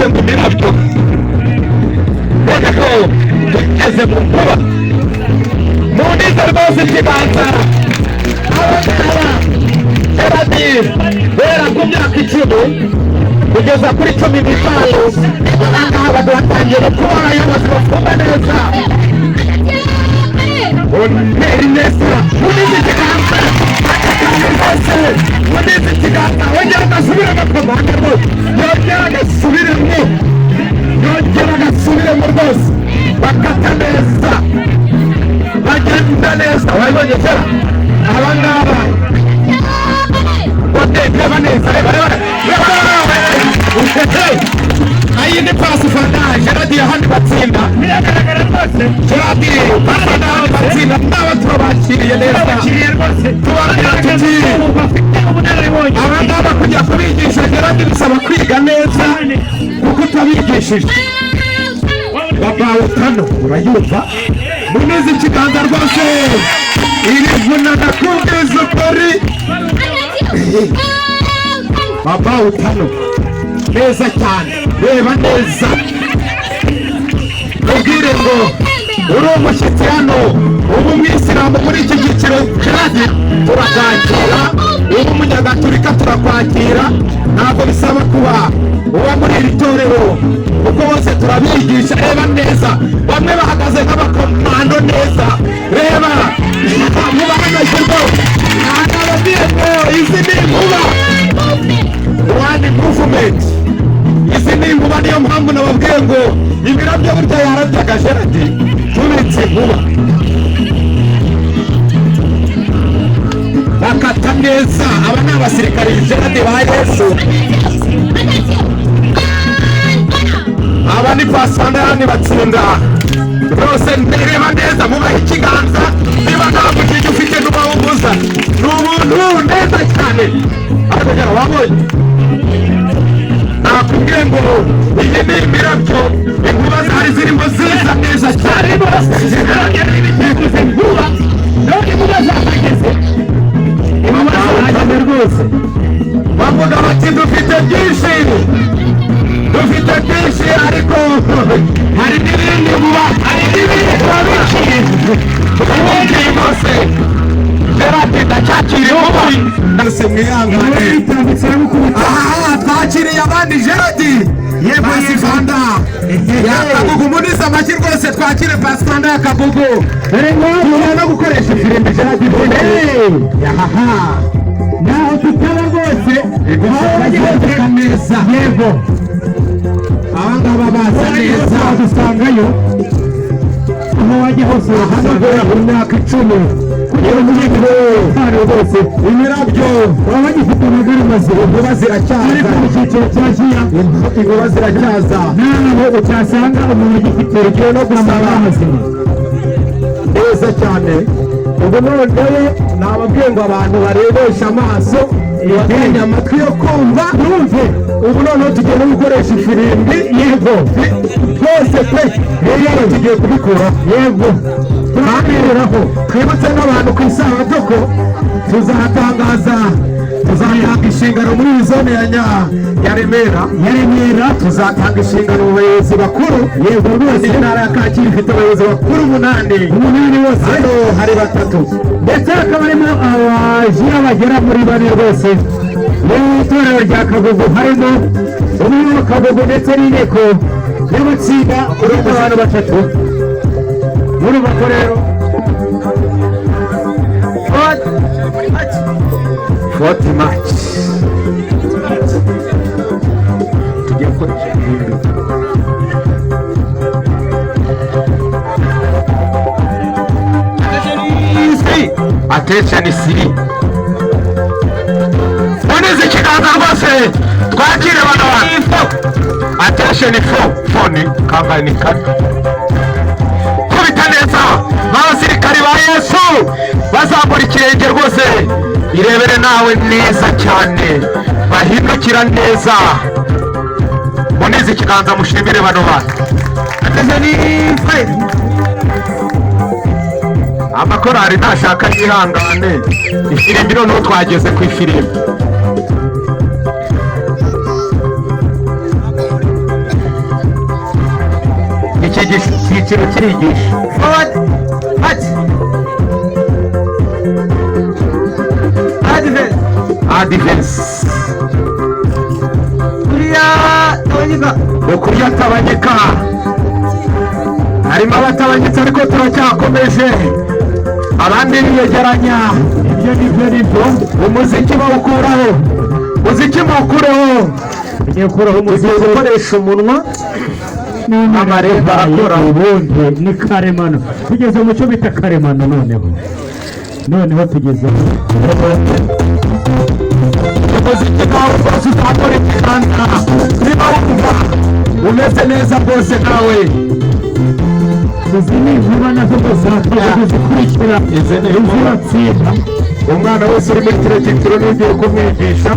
tugeze mu mirabyo noneho tugeze mu nkuba munize rwose ikiganza abangaba Geradi guhera ku myaka 10 kugeza kuri 15 abangaba batangiye kuba abayobozi bafunga neza Oneri neza munize ikiganza munize ikiganza wongera agasubiremo komanda rwose yongera agasubiremo rwose bakata neza bagenda neza wabonye kera abangaba batekeba neza ayi ni pasi fanda Geradi ahandi batsinda Geradi bafana batsinda n'aba turabakiriye neza tubabwira tuti abangaba kujya kubigisha Geradi bisaba kwiga neza kuko utabigishije babawe utano urayumva munize ikiganza rwose irivuna nakubwiza ukuri babawe utano neza cyane reba neza ubwire ngo uri umushyitsi hano uba umwisilamu muri iki cyiciro Geradi turakwakira uba umunyagatulika turakwakira ntabwo bisaba kuba uba muri iri torero kuko bose turabigisha reba neza bamwe bahagaze nk'abakomando neza reba nkuba hagazerwa ntababwiye ngo izi ni inkuba one movement izi ni inkuba niyo mpamvu nababwiye ngo imirabyo burya yarabyaga Geradi tubitse inkuba bakata neza aba ni abasirikare Geradi ba Yesu aba ni pasandani batsinda rwose ndereba neza mubahe ikiganza niba nta mukijya ufite n'ubawubuza ni umuntu neza cyane ariko jya wabonye nakubwiye ngo iyi ni imirabyo inkuba zari zirimo ziza neza cyane bikuze inkuba none inkuba zahageze inkuba zahageze rwose bavuga bati dufite byinshi ariko hari n'ibindi muba hari n'ibindi twabiciye ubundi bose Geradi ndacyakiriye umubi ndase mwihangane twakiriye abandi Geradi ye pasifanda yakagugu munize amaki rwose twakire pasifanda yakagugu tugiye no gukoresha ifirimbi Geradi yahaha naho tutaba rwose bageze neza yego abangaba baza neza dusangayo aho wajya hose hano ku myaka 10 kugera mu gihe hari rwose imirabyo baba bagifite amagara mazira inkuba ziracyaza ariko mu cyiciro cya Jiya inkuba ziracyaza naho utasanga umuntu ugifite urugero no gusaba amazina neza cyane ubu noneho nababwiye ngo abantu barebesha amaso batenya amatwi yo kumva numve ubu noneho tugiye no gukoresha ifirimbi yego rwose pe rero tugiye kubikora yego turabiriraho twibutse n'abantu ku isabato ko tuzatanga inshingano muri iyi zone ya Remera tuzatanga inshingano mu bayobozi bakuru yego rwose intara ya Kacyiru ifite abayobozi bakuru 8 bose hano hari 3 ndetse hakaba harimo abajiya bagera muri 4 rwose n'itorero rya Kagugu harimo umwe wa Kagugu ndetse n'inteko y'amatsinda uretse abantu 3 muri bako rero 40 match tugiye gukoresha ibintu attention siri munize ikiganza rwose twakire bano bantu attention phone company card kubita neza abasirikari ba Yesu bazambura ikirenge rwose irebere nawe neza cyane bahindukira neza munize ikiganza mushimire bano bantu amakorari ntashaka yihangane ifirimbi noneho twageze ku ifirimbi icyiciro kirigisha. Forward. March. Advance. Advance. Kuriya tabanyika. Ukuriya tabanyika. Harimo abatabanyitse ariko turacyakomeje. Abandi biyegeranya. Ibyo. Umuziki bawukuraho. Umuziki bawukureho. Ugiye kuraho umuziki ukoresha umunwa. Amarembo arakora. Ubundi ni karemano. Tugeze mu cyo bita karemano noneho tugeze umuziki nawe rwose uzakora imihanda. Niba wumva umeze neza rwose nawe. izi ni inkuba nazo zagiye zikurikira izibatsinda. Umwana wese uri muri kino cyiciro n'ugiye kumwigisha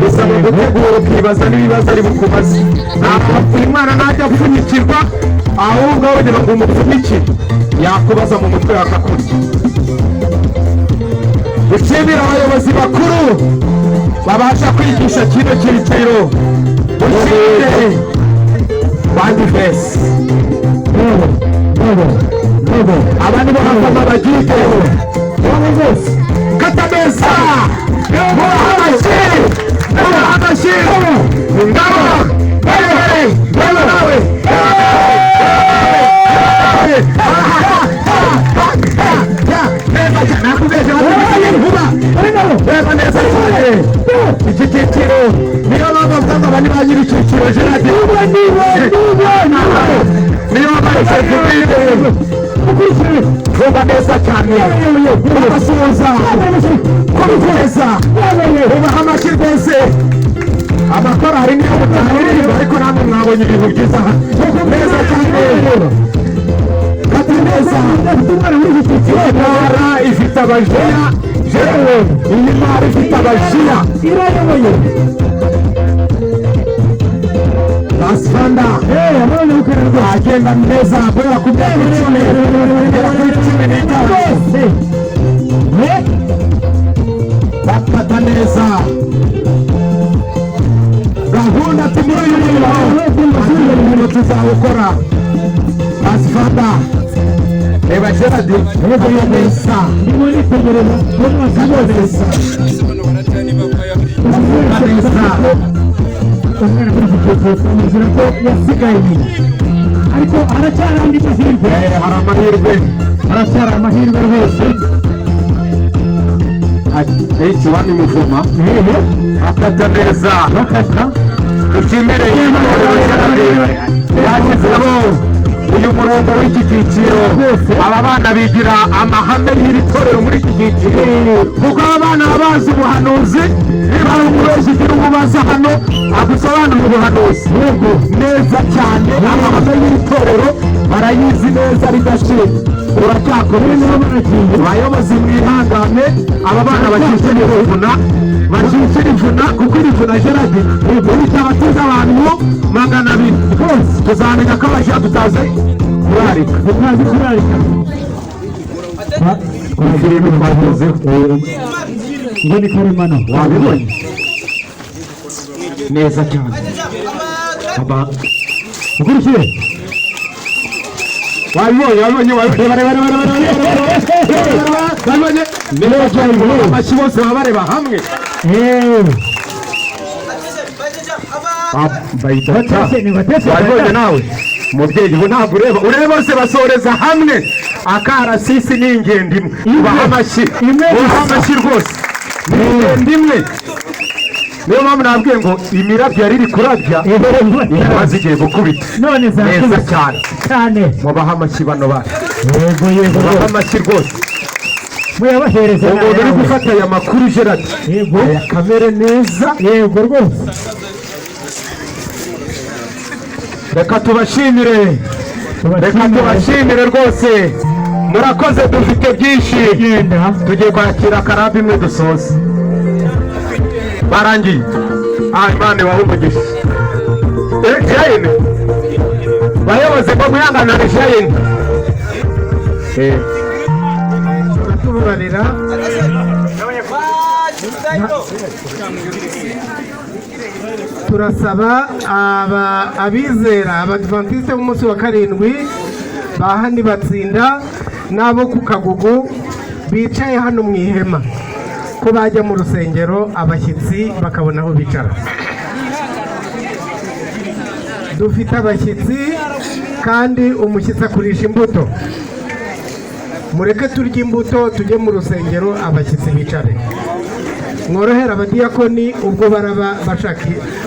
bisaba gutegura ukibaza n'ibibazo ari bukubaze. Ntabwo umwana najya apfunyikirwa ahubwo wongera ngo umupfunyikire yakubaza mu mutwe akakurya. Dushimira abayobozi bakuru babasha kwigisha kino cyiciro. Dushimire Bandivesi abandi bahafama bagiye Katameza Muhammadi Ngabo nawe reba neza cyane iki cyiciro niyo bavuga ngo bani ba nyiri icyiciro Gerard niyo reba neza cyane urabasuhuza kubiteza ubaha amashyi rwose. Amakorari niyo mutahiririmba ariko namwe mwabonye ibintu byiza neza cyane. Katameza intara ifite abajiya jewe iyi ntara ifite abajiya irayoboye. Basfanda agenda neza kubera ku myaka icumi kugera kuri 15 bafata neza gahunda muri uyu murimo tuzawukora. Basfanda reba Gerard reba neza nitegereza neza umwana muri iki cyiciro tumuzira ko yasigaye inyuma ariko haracyari andi mahirwe. Haracyari amahirwe rwose. Ikiwani muvuma akata neza dushimire yashyizeho uyu murongo w'iki cyiciro. Aba bana bigira amahame y'iri torero muri iki cyiciro kuko aba bana bazi ubuhanuzi. Niba ari umuyobozi ugira umubaza hano agusobanurira ubuhanuzi neza cyane. Amahame y'iri torero barayizi neza ridashira. Uracyakomeza abayobozi mwihangane. Aba bana bakikira ivuna kuko iri vuna Gerard bitaba tuzi abantu 200 bose tuzamenya ko abashya tutaze kurarika ibintu twavuzeho ngo ni karemano. wabibonye neza cyane. ukurikiye wabibonye amashyi bose baba bareba hamwe. wabibonye nawe umubyeyi ubu ntabwo ureba bose basoreza hamwe. Akarasisi ni ingendo imwe. ubaha amashyi rwose ni ingendo imwe. niyo mpamvu nabwiye ngo imirabyo yari iri kurabya inkuba zigiye gukubita neza cyane. mubaha amashyi bano bana. mubaha amashyi rwose. muyabahereza umuntu uri gufata aya makuru Gerard aya kamere neza. yego rwose. reka tubashimire rwose. murakoze dufite byinshi. tugiye kwakira karabu imwe dusoze barangiye. Imana ibahe umugisha. Jayine bayobozi ngo mwihanganire Jayine turatuburanira turasaba abizera abadivantiste b'umunsi wa karindwi bahani batsinda n'abo ku Kagugu bicaye hano mu ihema ko bajya mu rusengero abashyitsi bakabona aho bicara. Dufite abashyitsi kandi umushyitsi akurisha imbuto. Mureke turye imbuto tujye mu rusengero abashyitsi bicare. Mworohera abadiyakoni ubwo baraba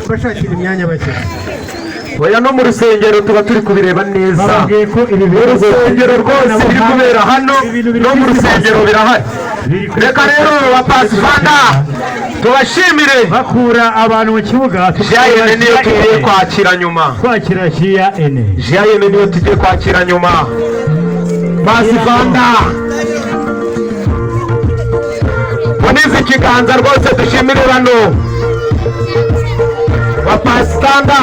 bashakira imyanya abashyitsi. Oya no mu rusengero tuba turi kubireba neza. bababwiye ko ibi Urusengero rwose biri kubera hano no mu rusengero birahari. Reka rero bapasifanda tubashimire bakura abantu mu kibuga Jayene niyo tugiye kwakira nyuma. kwakira Jayene. Jayene niyo tugiye kwakira nyuma. Pasifanda Munize ikiganza rwose dushimire bano bapasifanda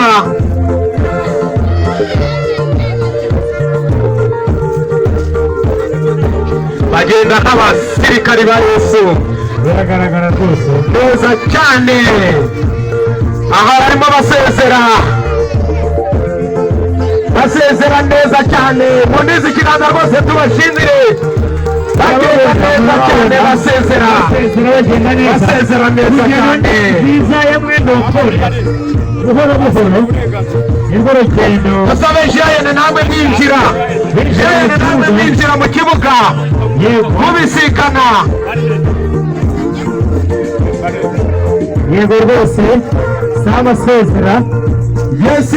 bagenda nk'abasirikari ba Yesu biragaragara rwose neza cyane. Aha barimo basezera neza cyane. Munize ikiganza rwose tubashimire bagenda neza cyane basezera bagenda neza neza cyane. nziza ya mwendo ukore buhoro buhoro nirwo rugendo. Dusabe Jayene namwe mwinjira, Jayene namwe mwinjira mu kibuga mubisikana. yego rwose si amasezera Yesu